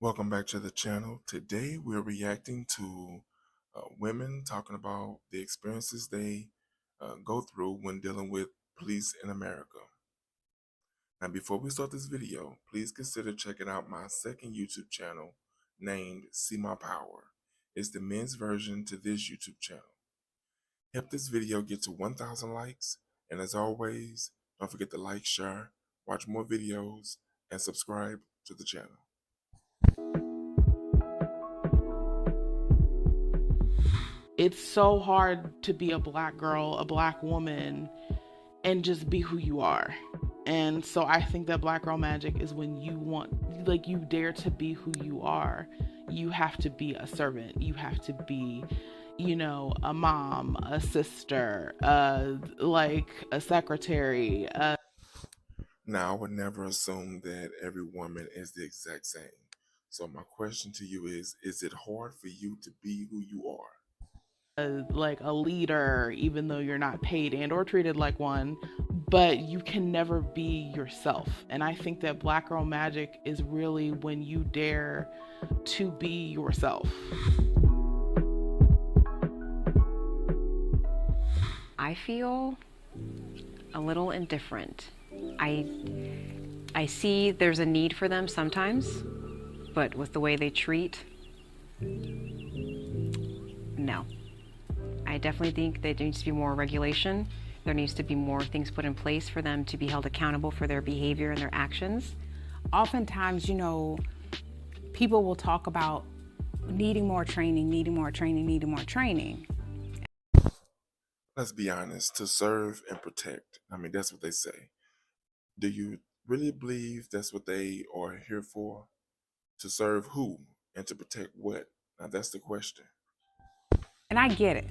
Welcome back to the channel. Today we're reacting to women talking about the experiences they go through when dealing with police in America. Now, before we start this video, please consider checking out my second YouTube channel named See My Power. It's the men's version to this YouTube channel. Help this video get to 1,000 likes, and as always, don't forget to like, share, watch more videos, and subscribe to the channel. It's so hard to be a black girl, a black woman, and just be who you are. And so I think that black girl magic is when you dare to be who you are. You have to be a servant. You have to be, a mom, a sister, like a secretary. Now, I would never assume that every woman is the exact same. So my question to you is it hard for you to be who you are? Like a leader, even though you're not paid and or treated like one, but you can never be yourself. And I think that black girl magic is really when you dare to be yourself. I feel a little indifferent. I see there's a need for them sometimes, but with the way they treat, no. I definitely think there needs to be more regulation. There needs to be more things put in place for them to be held accountable for their behavior and their actions. Oftentimes, people will talk about needing more training, needing more training, needing more training. Let's be honest, to serve and protect. I mean, that's what they say. Do you really believe that's what they are here for? To serve who and to protect what? Now, that's the question. And I get it.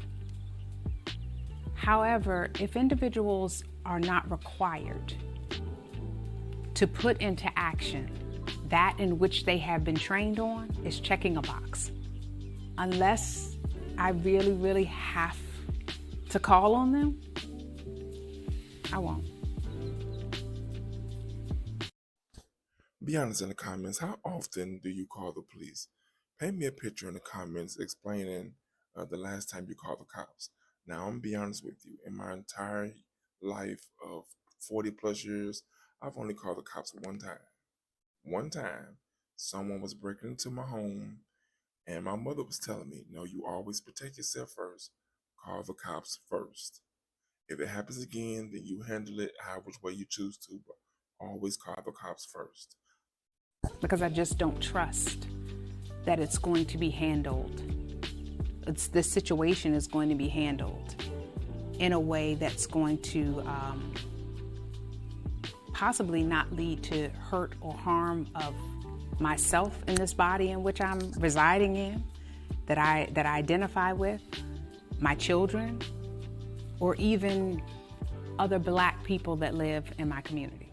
However, if individuals are not required to put into action that in which they have been trained on, is checking a box. Unless I really, really have to call on them, I won't. Be honest in the comments. How often do you call the police? Paint me a picture in the comments explaining the last time you called the cops. Now, I'm going to be honest with you. In my entire life of 40 plus years, I've only called the cops one time. One time, someone was breaking into my home, and my mother was telling me, no, you always protect yourself first. Call the cops first. If it happens again, then you handle it which way you choose to, but always call the cops first. Because I just don't trust that it's going to be handled. This situation is going to be handled in a way that's going to possibly not lead to hurt or harm of myself in this body in which I'm residing in, that I identify with, my children, or even other black people that live in my community.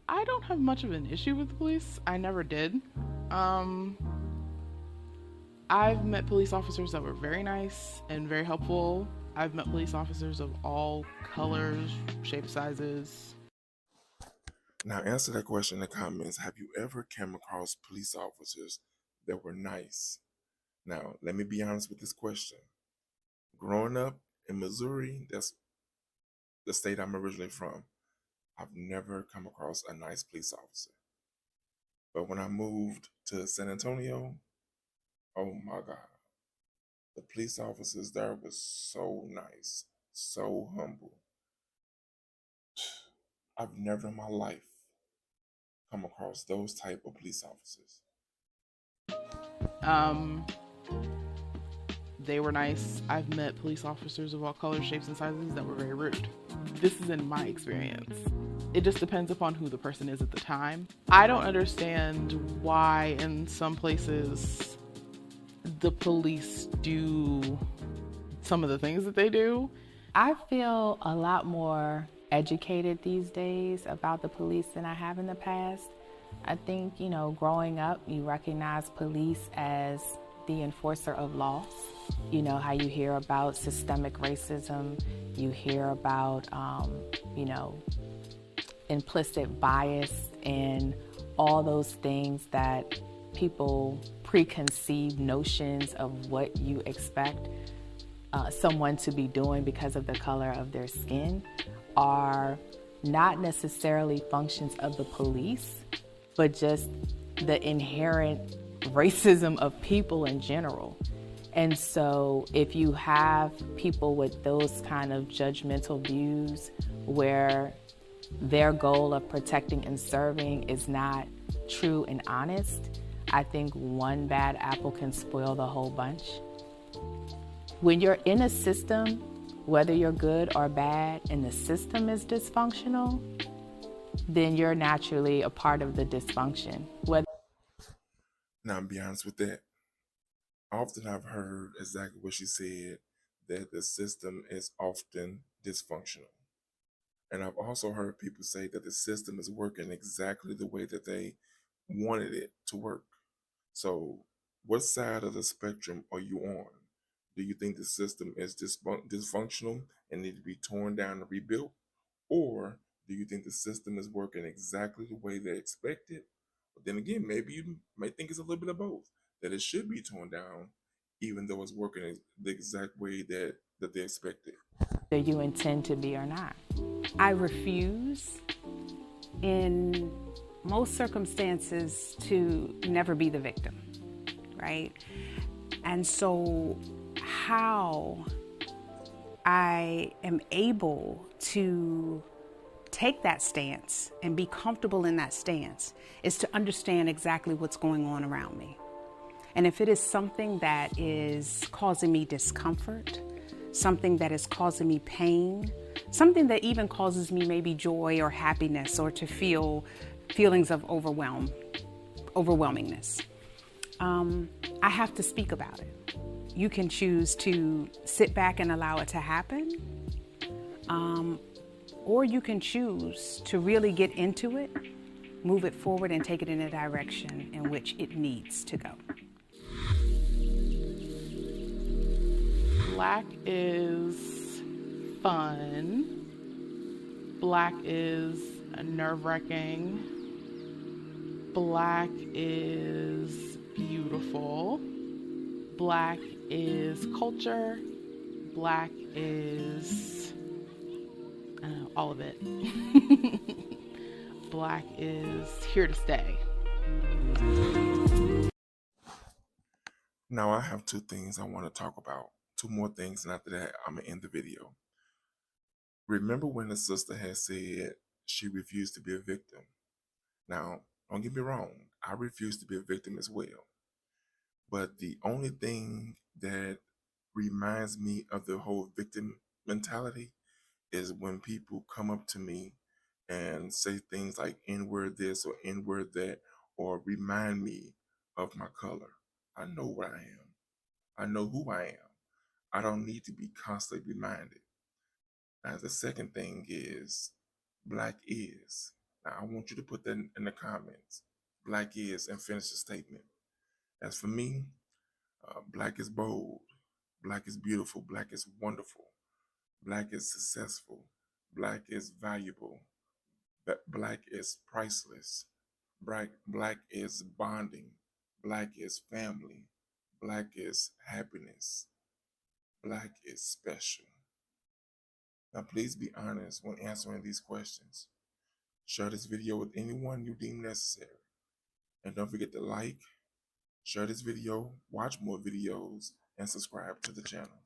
I don't have much of an issue with the police. I never did. I've met police officers that were very nice and very helpful. I've met police officers of all colors, shapes, sizes. Now, answer that question in the comments. Have you ever come across police officers that were nice? Now, let me be honest with this question. Growing up in Missouri, that's the state I'm originally from, I've never come across a nice police officer. But when I moved to San Antonio, oh my God, the police officers there were so nice, so humble. I've never in my life come across those type of police officers. They were nice. I've met police officers of all colors, shapes, and sizes that were very rude. This is in my experience. It just depends upon who the person is at the time. I don't understand why in some places the police do some of the things that they do. I feel a lot more educated these days about the police than I have in the past. I think, growing up, you recognize police as the enforcer of laws. You know how you hear about systemic racism, you hear about, implicit bias and all those things that people preconceived notions of what you expect someone to be doing because of the color of their skin are not necessarily functions of the police, but just the inherent racism of people in general. And so if you have people with those kind of judgmental views where their goal of protecting and serving is not true and honest, I think one bad apple can spoil the whole bunch. When you're in a system, whether you're good or bad, and the system is dysfunctional, then you're naturally a part of the dysfunction. Now, I'll be honest with that. Often I've heard exactly what she said, that the system is often dysfunctional. And I've also heard people say that the system is working exactly the way that they wanted it to work. So, what side of the spectrum are you on? Do you think the system is dysfunctional and need to be torn down and rebuilt? Or do you think the system is working exactly the way they expected? But then again, maybe you might think it's a little bit of both, that it should be torn down, even though it's working the exact way that they expected. Whether you intend to be or not. I refuse in most circumstances to never be the victim, right? And so how I am able to take that stance and be comfortable in that stance is to understand exactly what's going on around me. And if it is something that is causing me discomfort, something that is causing me pain, something that even causes me maybe joy or happiness, or to feel feelings of overwhelmingness, I have to speak about it. You can choose to sit back and allow it to happen, or you can choose to really get into it, move it forward, and take it in a direction in which it needs to go. Black is fun. Black is nerve-wracking. Black is beautiful. Black is culture. Black is all of it. Black is here to stay. Now, I have two things I want to talk about. Two more things, and after that, I'm going to end the video. Remember when the sister had said she refused to be a victim? Now, don't get me wrong, I refuse to be a victim as well. But the only thing that reminds me of the whole victim mentality is when people come up to me and say things like N-word this or N-word that, or remind me of my color. I know what I am. I know who I am. I don't need to be constantly reminded. Now, the second thing is Black is. Now, I want you to put that in the comments. Black is, and finish the statement. As for me, Black is bold. Black is beautiful. Black is wonderful. Black is successful. Black is valuable. Black is priceless. Black is bonding. Black is family. Black is happiness. Black is special. Now, please be honest when answering these questions. Share this video with anyone you deem necessary. And don't forget to like, share this video, watch more videos, and subscribe to the channel.